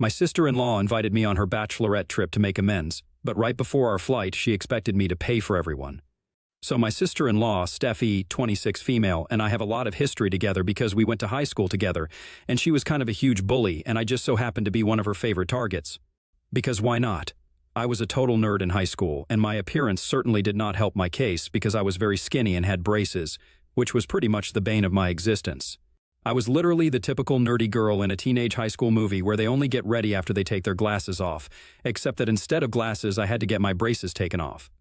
My sister-in-law invited me on her bachelorette trip to make amends, but right before our flight, she expected me to pay for everyone. So my sister-in-law, Steffi, 26 female, and I have a lot of history together because we went to high school together, and she was kind of a huge bully, and I just so happened to be one of her favorite targets. Because why not? I was a total nerd in high school, and my appearance certainly did not help my case because I was very skinny and had braces, which was pretty much the bane of my existence. I was literally the typical nerdy girl in a teenage high school movie where they only get ready after they take their glasses off, except that instead of glasses I had to get my braces taken off.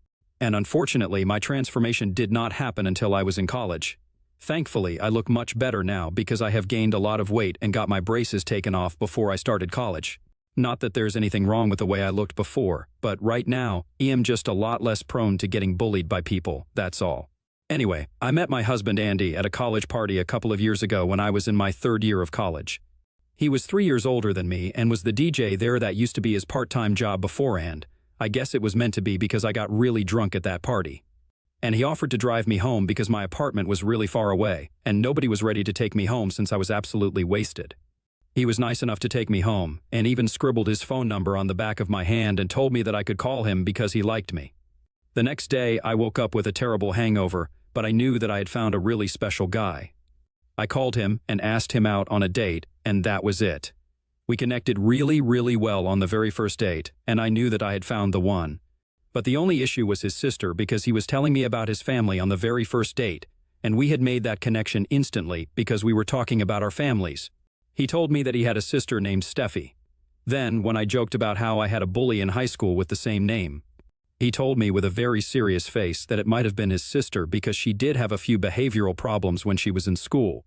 And unfortunately, my transformation did not happen until I was in college. Thankfully, I look much better now because I have gained a lot of weight and got my braces taken off before I started college. Not that there's anything wrong with the way I looked before, but right now, I am just a lot less prone to getting bullied by people, that's all. Anyway, I met my husband Andy at a college party a couple of years ago when I was in my third year of college. He was 3 years older than me and was the DJ there. That used to be his part-time job beforehand. I guess it was meant to be because I got really drunk at that party. And he offered to drive me home because my apartment was really far away, and nobody was ready to take me home since I was absolutely wasted. He was nice enough to take me home, and even scribbled his phone number on the back of my hand and told me that I could call him because he liked me. The next day, I woke up with a terrible hangover, but I knew that I had found a really special guy. I called him and asked him out on a date, and that was it. We connected really well on the very first date, and I knew that I had found the one. But the only issue was his sister because he was telling me about his family on the very first date, and we had made that connection instantly because we were talking about our families. He told me that he had a sister named Steffi. Then, when I joked about how I had a bully in high school with the same name, he told me with a very serious face that it might have been his sister because she did have a few behavioral problems when she was in school.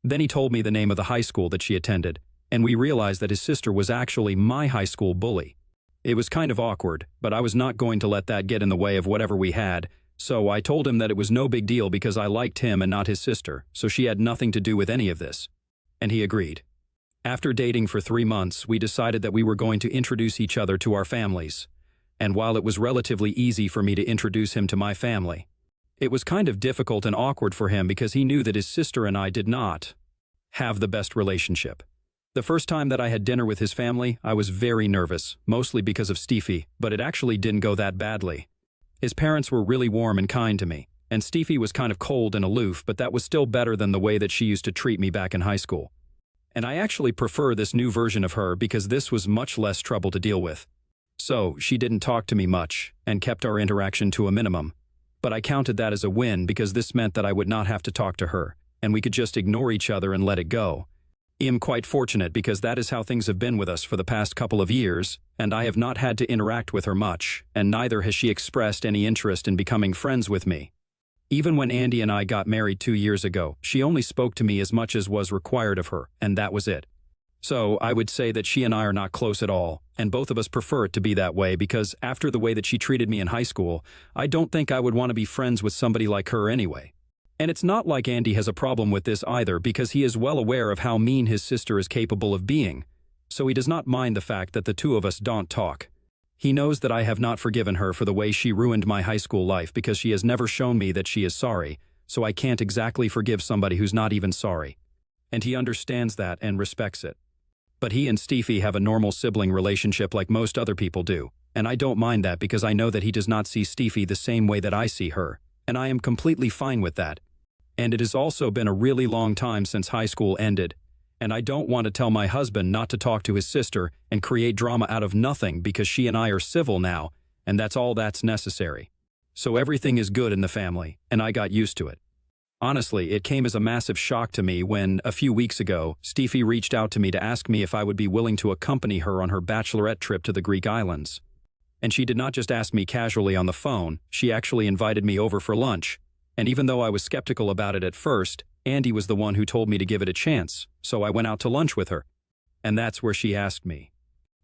Then he told me the name of the high school that she attended, and we realized that his sister was actually my high school bully. It was kind of awkward, but I was not going to let that get in the way of whatever we had, so I told him that it was no big deal because I liked him and not his sister, so she had nothing to do with any of this. And he agreed. After dating for 3 months, we decided that we were going to introduce each other to our families. And while it was relatively easy for me to introduce him to my family, it was kind of difficult and awkward for him because he knew that his sister and I did not have the best relationship. The first time that I had dinner with his family, I was very nervous, mostly because of Steffi, but it actually didn't go that badly. His parents were really warm and kind to me, and Steffi was kind of cold and aloof, but that was still better than the way that she used to treat me back in high school. And I actually prefer this new version of her because this was much less trouble to deal with. So, she didn't talk to me much, and kept our interaction to a minimum. But I counted that as a win because this meant that I would not have to talk to her, and we could just ignore each other and let it go. I'm quite fortunate because that is how things have been with us for the past couple of years, and I have not had to interact with her much, and neither has she expressed any interest in becoming friends with me. Even when Andy and I got married 2 years ago, she only spoke to me as much as was required of her, and that was it. So I would say that she and I are not close at all, and both of us prefer it to be that way because after the way that she treated me in high school, I don't think I would want to be friends with somebody like her anyway. And it's not like Andy has a problem with this either because he is well aware of how mean his sister is capable of being, so he does not mind the fact that the two of us don't talk. He knows that I have not forgiven her for the way she ruined my high school life because she has never shown me that she is sorry, so I can't exactly forgive somebody who's not even sorry. And he understands that and respects it. But he and Steffi have a normal sibling relationship like most other people do, and I don't mind that because I know that he does not see Steffi the same way that I see her, and I am completely fine with that. And it has also been a really long time since high school ended, and I don't want to tell my husband not to talk to his sister and create drama out of nothing because she and I are civil now, and that's all that's necessary. So everything is good in the family, and I got used to it. Honestly, it came as a massive shock to me when, a few weeks ago, Steffi reached out to me to ask me if I would be willing to accompany her on her bachelorette trip to the Greek islands. And she did not just ask me casually on the phone, she actually invited me over for lunch. And even though I was skeptical about it at first, Andy was the one who told me to give it a chance, so I went out to lunch with her. And that's where she asked me.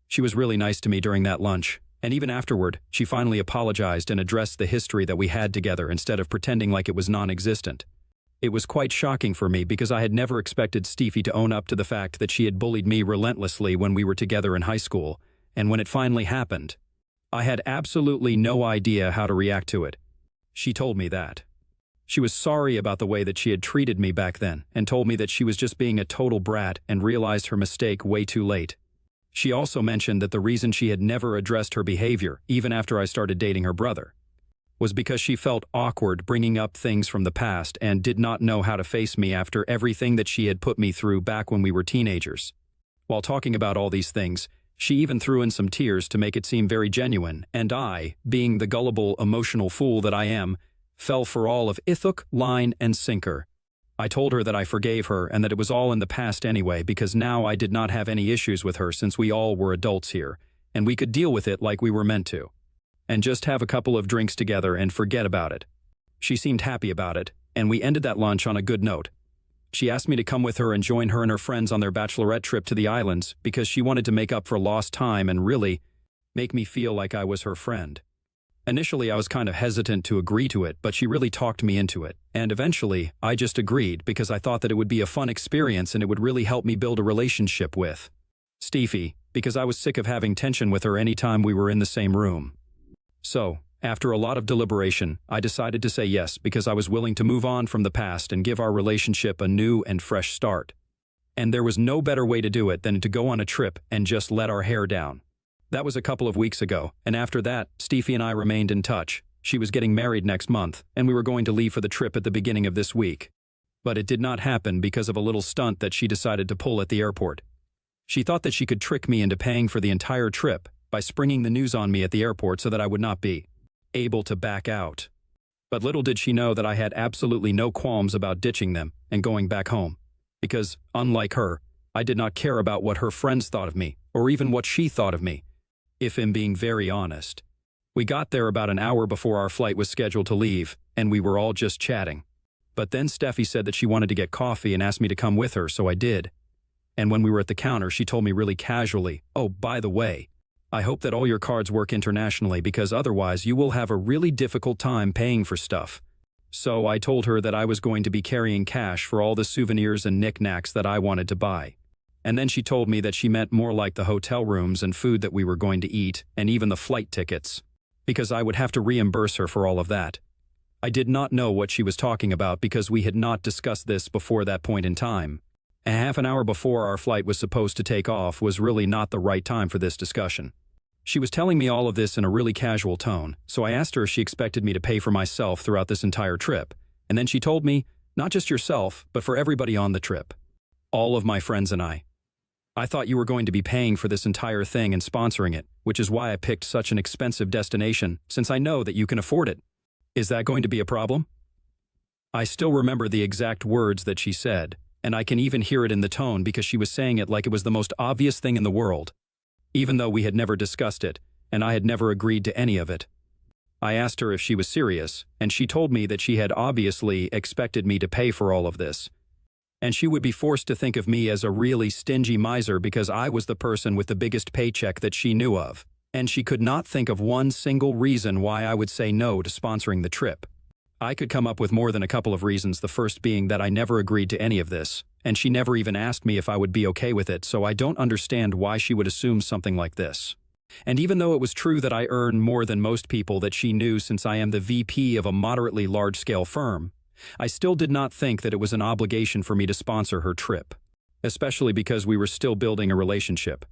She was really nice to me during that lunch, and even afterward, she finally apologized and addressed the history that we had together instead of pretending like it was non-existent. It was quite shocking for me because I had never expected Steffi to own up to the fact that she had bullied me relentlessly when we were together in high school, and when it finally happened, I had absolutely no idea how to react to it. She told me that. She was sorry about the way that she had treated me back then and told me that she was just being a total brat and realized her mistake way too late. She also mentioned that the reason she had never addressed her behavior, even after I started dating her brother, was because she felt awkward bringing up things from the past and did not know how to face me after everything that she had put me through back when we were teenagers. While talking about all these things, she even threw in some tears to make it seem very genuine, and I, being the gullible, emotional fool that I am, fell for all of hook, line, and sinker. I told her that I forgave her and that it was all in the past anyway because now I did not have any issues with her since we all were adults here, and we could deal with it like we were meant to. And just have a couple of drinks together and forget about it. She seemed happy about it, and we ended that lunch on a good note. She asked me to come with her and join her and her friends on their bachelorette trip to the islands because she wanted to make up for lost time and really make me feel like I was her friend. Initially, I was kind of hesitant to agree to it, but she really talked me into it, and eventually, I just agreed because I thought that it would be a fun experience and it would really help me build a relationship with Steffi, because I was sick of having tension with her anytime we were in the same room. So, after a lot of deliberation, I decided to say yes because I was willing to move on from the past and give our relationship a new and fresh start. And there was no better way to do it than to go on a trip and just let our hair down. That was a couple of weeks ago, and after that, Steffi and I remained in touch. She was getting married next month, and we were going to leave for the trip at the beginning of this week. But it did not happen because of a little stunt that she decided to pull at the airport. She thought that she could trick me into paying for the entire trip by springing the news on me at the airport so that I would not be able to back out. But little did she know that I had absolutely no qualms about ditching them and going back home. Because, unlike her, I did not care about what her friends thought of me, or even what she thought of me. If I'm being very honest. We got there about an hour before our flight was scheduled to leave, and we were all just chatting. But then Steffi said that she wanted to get coffee and asked me to come with her, so I did. And when we were at the counter, she told me really casually, "Oh, by the way, I hope that all your cards work internationally because otherwise you will have a really difficult time paying for stuff." So I told her that I was going to be carrying cash for all the souvenirs and knickknacks that I wanted to buy. And then she told me that she meant more like the hotel rooms and food that we were going to eat, and even the flight tickets, because I would have to reimburse her for all of that. I did not know what she was talking about because we had not discussed this before that point in time. A half an hour before our flight was supposed to take off was really not the right time for this discussion. She was telling me all of this in a really casual tone, so I asked her if she expected me to pay for myself throughout this entire trip, and then she told me, not just yourself, but for everybody on the trip. All of my friends and I. I thought you were going to be paying for this entire thing and sponsoring it, which is why I picked such an expensive destination, since I know that you can afford it. Is that going to be a problem? I still remember the exact words that she said, and I can even hear it in the tone because she was saying it like it was the most obvious thing in the world, even though we had never discussed it, and I had never agreed to any of it. I asked her if she was serious, and she told me that she had obviously expected me to pay for all of this. And she would be forced to think of me as a really stingy miser because I was the person with the biggest paycheck that she knew of, and she could not think of one single reason why I would say no to sponsoring the trip. I could come up with more than a couple of reasons, the first being that I never agreed to any of this, and she never even asked me if I would be okay with it, so I don't understand why she would assume something like this. And even though it was true that I earn more than most people that she knew since I am the VP of a moderately large-scale firm, I still did not think that it was an obligation for me to sponsor her trip, especially because we were still building a relationship.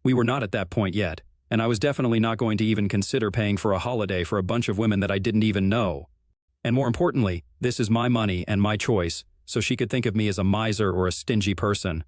We were not at that point yet, and I was definitely not going to even consider paying for a holiday for a bunch of women that I didn't even know. And more importantly, this is my money and my choice, so she could think of me as a miser or a stingy person.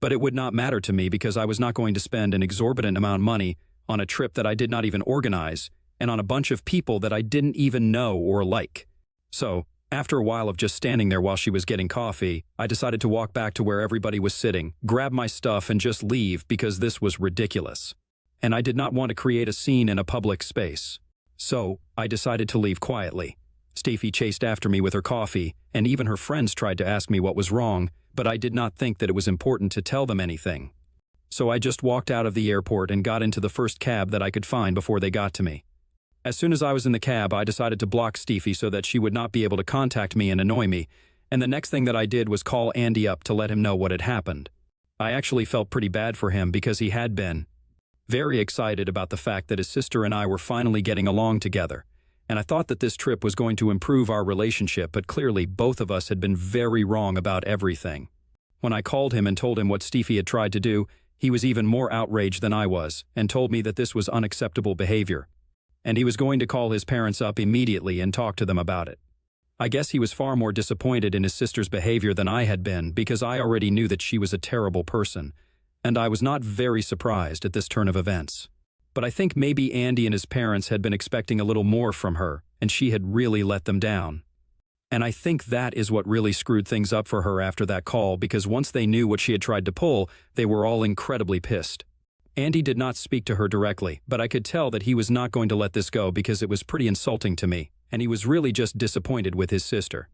But it would not matter to me because I was not going to spend an exorbitant amount of money on a trip that I did not even organize, and on a bunch of people that I didn't even know or like. So, after a while of just standing there while she was getting coffee, I decided to walk back to where everybody was sitting, grab my stuff, and just leave because this was ridiculous. And I did not want to create a scene in a public space. So, I decided to leave quietly. Steffi chased after me with her coffee, and even her friends tried to ask me what was wrong, but I did not think that it was important to tell them anything. So I just walked out of the airport and got into the first cab that I could find before they got to me. As soon as I was in the cab, I decided to block Steffi so that she would not be able to contact me and annoy me, and the next thing that I did was call Andy up to let him know what had happened. I actually felt pretty bad for him because he had been very excited about the fact that his sister and I were finally getting along together, and I thought that this trip was going to improve our relationship, but clearly both of us had been very wrong about everything. When I called him and told him what Steffi had tried to do, He was even more outraged than I was and told me that this was unacceptable behavior, and he was going to call his parents up immediately and talk to them about it. I guess he was far more disappointed in his sister's behavior than I had been because I already knew that she was a terrible person, and I was not very surprised at this turn of events. But I think maybe Andy and his parents had been expecting a little more from her, and she had really let them down. And I think that is what really screwed things up for her after that call, because once they knew what she had tried to pull, they were all incredibly pissed. Andy did not speak to her directly, but I could tell that he was not going to let this go because it was pretty insulting to me, and he was really just disappointed with his sister.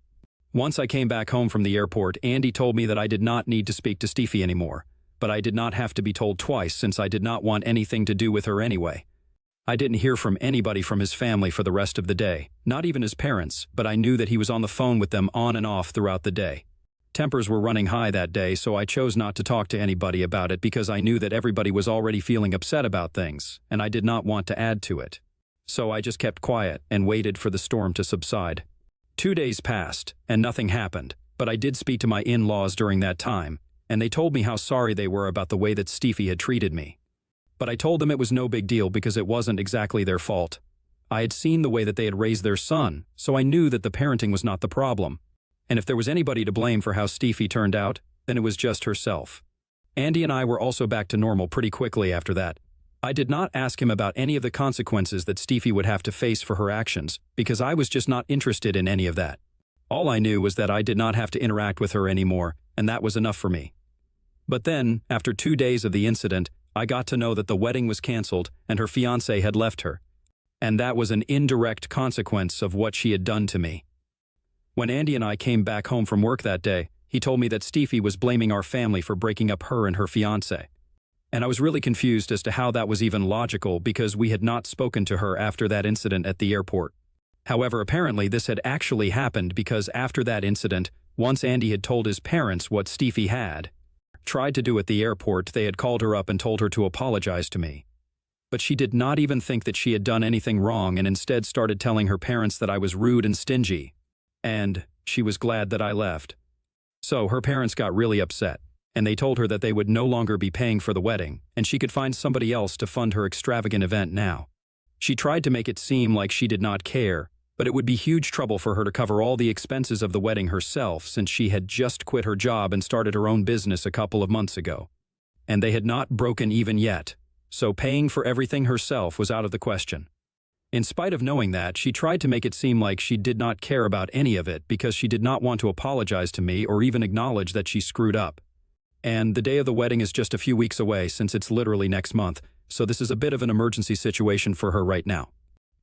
Once I came back home from the airport, Andy told me that I did not need to speak to Steffi anymore, but I did not have to be told twice since I did not want anything to do with her anyway. I didn't hear from anybody from his family for the rest of the day, not even his parents, but I knew that he was on the phone with them on and off throughout the day. Tempers were running high that day, so I chose not to talk to anybody about it because I knew that everybody was already feeling upset about things, and I did not want to add to it. So I just kept quiet and waited for the storm to subside. 2 days passed, and nothing happened, but I did speak to my in-laws during that time, and they told me how sorry they were about the way that Steffi had treated me. But I told them it was no big deal because it wasn't exactly their fault. I had seen the way that they had raised their son, so I knew that the parenting was not the problem. And if there was anybody to blame for how Steffi turned out, then it was just herself. Andy and I were also back to normal pretty quickly after that. I did not ask him about any of the consequences that Steffi would have to face for her actions, because I was just not interested in any of that. All I knew was that I did not have to interact with her anymore, and that was enough for me. But then, after 2 days of the incident, I got to know that the wedding was canceled and her fiancé had left her. And that was an indirect consequence of what she had done to me. When Andy and I came back home from work that day, he told me that Steffi was blaming our family for breaking up her and her fiancé. And I was really confused as to how that was even logical because we had not spoken to her after that incident at the airport. However, apparently this had actually happened because after that incident, once Andy had told his parents what Steffi had tried to do at the airport, they had called her up and told her to apologize to me. But she did not even think that she had done anything wrong and instead started telling her parents that I was rude and stingy. And she was glad that I left. So her parents got really upset, and they told her that they would no longer be paying for the wedding, and she could find somebody else to fund her extravagant event now. She tried to make it seem like she did not care, but it would be huge trouble for her to cover all the expenses of the wedding herself since she had just quit her job and started her own business a couple of months ago. And they had not broken even yet, so paying for everything herself was out of the question. In spite of knowing that, she tried to make it seem like she did not care about any of it because she did not want to apologize to me or even acknowledge that she screwed up. And the day of the wedding is just a few weeks away since it's literally next month, so this is a bit of an emergency situation for her right now.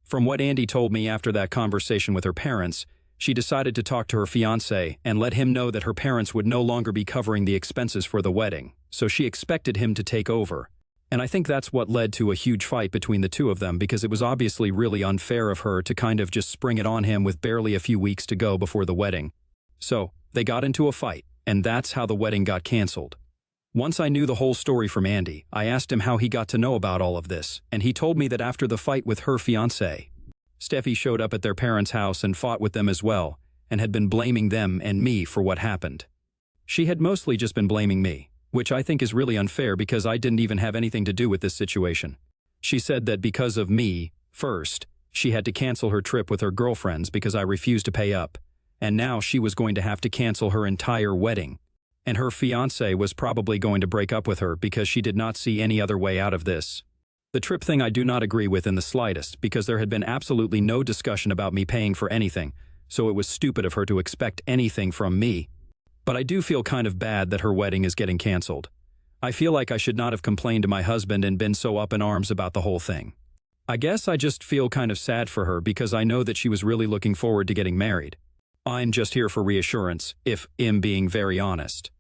From what Andy told me after that conversation with her parents, she decided to talk to her fiancé and let him know that her parents would no longer be covering the expenses for the wedding, so she expected him to take over. And I think that's what led to a huge fight between the two of them because it was obviously really unfair of her to kind of just spring it on him with barely a few weeks to go before the wedding. So, they got into a fight, and that's how the wedding got canceled. Once I knew the whole story from Andy, I asked him how he got to know about all of this, and he told me that after the fight with her fiancé, Steffi showed up at their parents' house and fought with them as well, and had been blaming them and me for what happened. She had mostly just been blaming me, which I think is really unfair because I didn't even have anything to do with this situation. She said that because of me, first, she had to cancel her trip with her girlfriends because I refused to pay up, and now she was going to have to cancel her entire wedding. And her fiancé was probably going to break up with her because she did not see any other way out of this. The trip thing I do not agree with in the slightest because there had been absolutely no discussion about me paying for anything, so it was stupid of her to expect anything from me. But I do feel kind of bad that her wedding is getting canceled. I feel like I should not have complained to my husband and been so up in arms about the whole thing. I guess I just feel kind of sad for her because I know that she was really looking forward to getting married. I'm just here for reassurance, if I'm being very honest.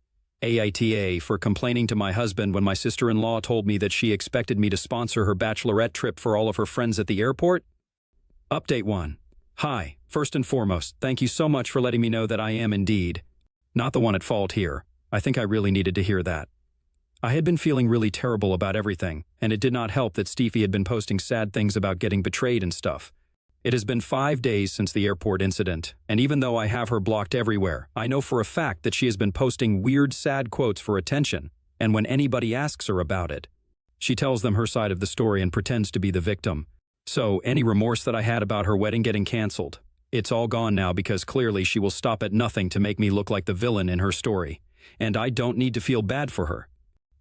AITA for complaining to my husband when my sister-in-law told me that she expected me to sponsor her bachelorette trip for all of her friends at the airport? Update 1. Hi, first and foremost, thank you so much for letting me know that I am indeed not the one at fault here. I think I really needed to hear that. I had been feeling really terrible about everything, and it did not help that Steffi had been posting sad things about getting betrayed and stuff. It has been 5 days since the airport incident, and even though I have her blocked everywhere, I know for a fact that she has been posting weird, sad quotes for attention, and when anybody asks her about it, she tells them her side of the story and pretends to be the victim. So, any remorse that I had about her wedding getting canceled, it's all gone now because clearly she will stop at nothing to make me look like the villain in her story, and I don't need to feel bad for her.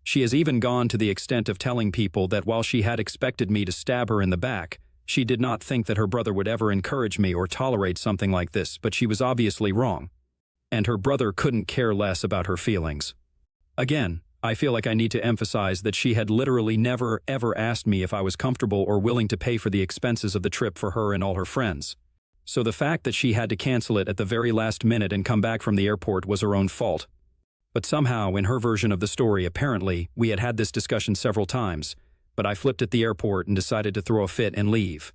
She has even gone to the extent of telling people that while she had expected me to stab her in the back, she did not think that her brother would ever encourage me or tolerate something like this, but she was obviously wrong. And her brother couldn't care less about her feelings. Again, I feel like I need to emphasize that she had literally never ever asked me if I was comfortable or willing to pay for the expenses of the trip for her and all her friends. So the fact that she had to cancel it at the very last minute and come back from the airport was her own fault. But somehow, in her version of the story, apparently, we had had this discussion several times, but I flipped at the airport and decided to throw a fit and leave.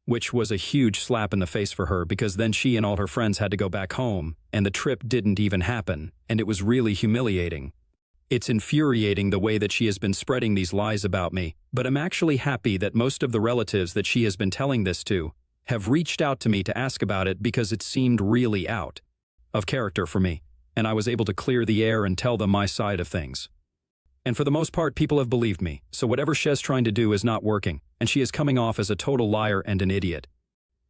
Which was a huge slap in the face for her because then she and all her friends had to go back home, and the trip didn't even happen, and it was really humiliating. It's infuriating the way that she has been spreading these lies about me, but I'm actually happy that most of the relatives that she has been telling this to have reached out to me to ask about it because it seemed really out of character for me, and I was able to clear the air and tell them my side of things. And for the most part, people have believed me, so whatever she's trying to do is not working, and she is coming off as a total liar and an idiot.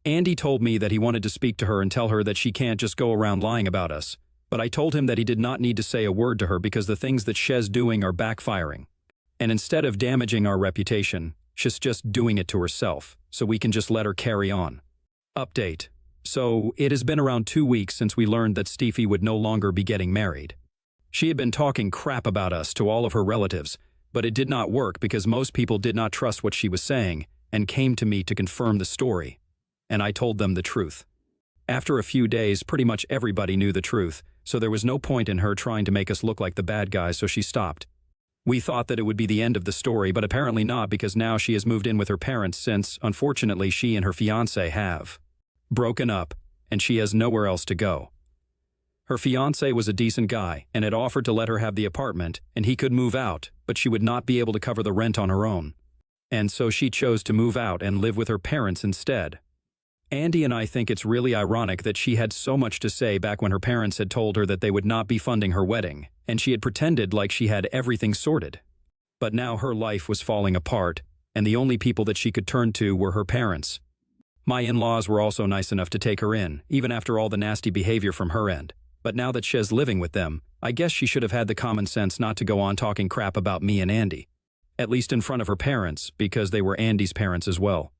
Andy told me that he wanted to speak to her and tell her that she can't just go around lying about us, but I told him that he did not need to say a word to her because the things that she's doing are backfiring. And instead of damaging our reputation, she's just doing it to herself, so we can just let her carry on. Update. So, it has been around 2 weeks since we learned that Steffi would no longer be getting married. She had been talking crap about us to all of her relatives, but it did not work because most people did not trust what she was saying and came to me to confirm the story. And I told them the truth. After a few days, pretty much everybody knew the truth, so there was no point in her trying to make us look like the bad guys, so she stopped. We thought that it would be the end of the story, but apparently not because now she has moved in with her parents since, unfortunately, she and her fiancé have broken up, and she has nowhere else to go. Her fiancé was a decent guy and had offered to let her have the apartment, and he could move out, but she would not be able to cover the rent on her own. And so she chose to move out and live with her parents instead. Andy and I think it's really ironic that she had so much to say back when her parents had told her that they would not be funding her wedding, and she had pretended like she had everything sorted. But now her life was falling apart, and the only people that she could turn to were her parents. My in-laws were also nice enough to take her in, even after all the nasty behavior from her end. But now that she's living with them, I guess she should have had the common sense not to go on talking crap about me and Andy. At least in front of her parents, because they were Andy's parents as well.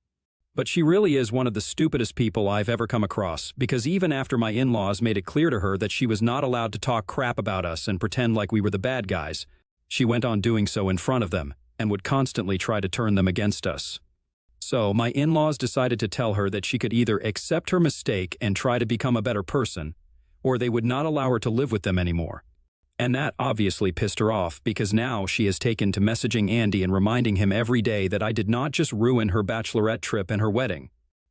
But she really is one of the stupidest people I've ever come across, because even after my in-laws made it clear to her that she was not allowed to talk crap about us and pretend like we were the bad guys, she went on doing so in front of them, and would constantly try to turn them against us. So my in-laws decided to tell her that she could either accept her mistake and try to become a better person, or they would not allow her to live with them anymore. And that obviously pissed her off because now she has taken to messaging Andy and reminding him every day that I did not just ruin her bachelorette trip and her wedding,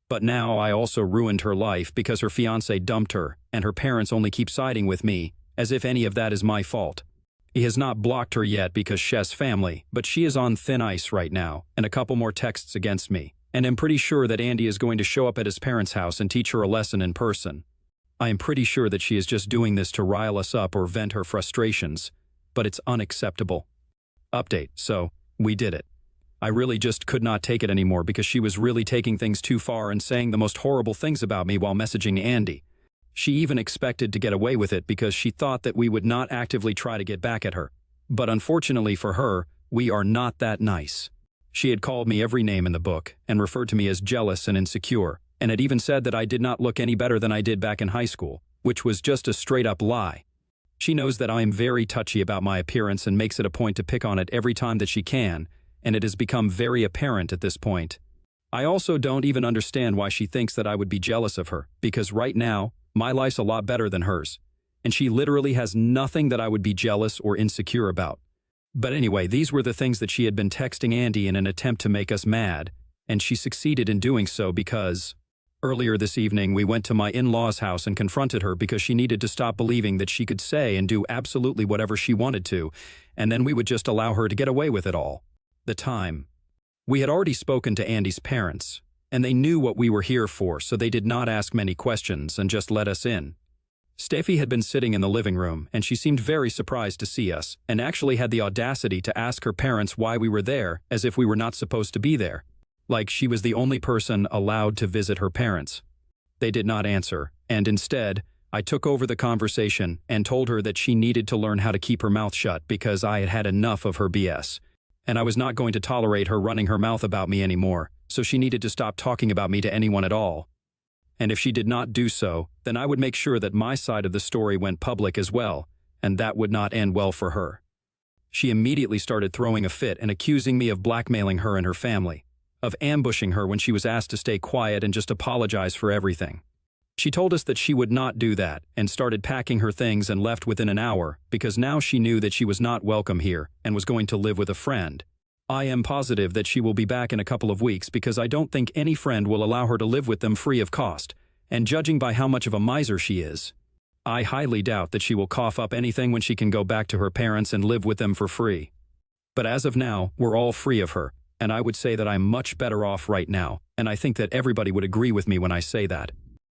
but now I also ruined her life because her fiancé dumped her and her parents only keep siding with me, as if any of that is my fault. He has not blocked her yet because she's family, but she is on thin ice right now, and a couple more texts against me, and I'm pretty sure that Andy is going to show up at his parents' house and teach her a lesson in person. I am pretty sure that she is just doing this to rile us up or vent her frustrations, but it's unacceptable. Update. So, we did it. I really just could not take it anymore because she was really taking things too far and saying the most horrible things about me while messaging Andy. She even expected to get away with it because she thought that we would not actively try to get back at her. But unfortunately for her, we are not that nice. She had called me every name in the book and referred to me as jealous and insecure, and had even said that I did not look any better than I did back in high school, which was just a straight-up lie. She knows that I am very touchy about my appearance and makes it a point to pick on it every time that she can, and it has become very apparent at this point. I also don't even understand why she thinks that I would be jealous of her, because right now, my life's a lot better than hers, and she literally has nothing that I would be jealous or insecure about. But anyway, these were the things that she had been texting Andy in an attempt to make us mad, and she succeeded in doing so because earlier this evening, we went to my in-laws' house and confronted her because she needed to stop believing that she could say and do absolutely whatever she wanted to, and then we would just allow her to get away with it all the time. We had already spoken to Andy's parents, and they knew what we were here for, so they did not ask many questions and just let us in. Steffi had been sitting in the living room, and she seemed very surprised to see us, and actually had the audacity to ask her parents why we were there, as if we were not supposed to be there. Like she was the only person allowed to visit her parents. They did not answer, and instead, I took over the conversation and told her that she needed to learn how to keep her mouth shut because I had had enough of her BS. And I was not going to tolerate her running her mouth about me anymore, so she needed to stop talking about me to anyone at all. And if she did not do so, then I would make sure that my side of the story went public as well, and that would not end well for her. She immediately started throwing a fit and accusing me of blackmailing her and her family, of ambushing her when she was asked to stay quiet and just apologize for everything. She told us that she would not do that and started packing her things and left within an hour because now she knew that she was not welcome here and was going to live with a friend. I am positive that she will be back in a couple of weeks because I don't think any friend will allow her to live with them free of cost, and judging by how much of a miser she is, I highly doubt that she will cough up anything when she can go back to her parents and live with them for free. But as of now, we're all free of her, and I would say that I'm much better off right now, and I think that everybody would agree with me when I say that.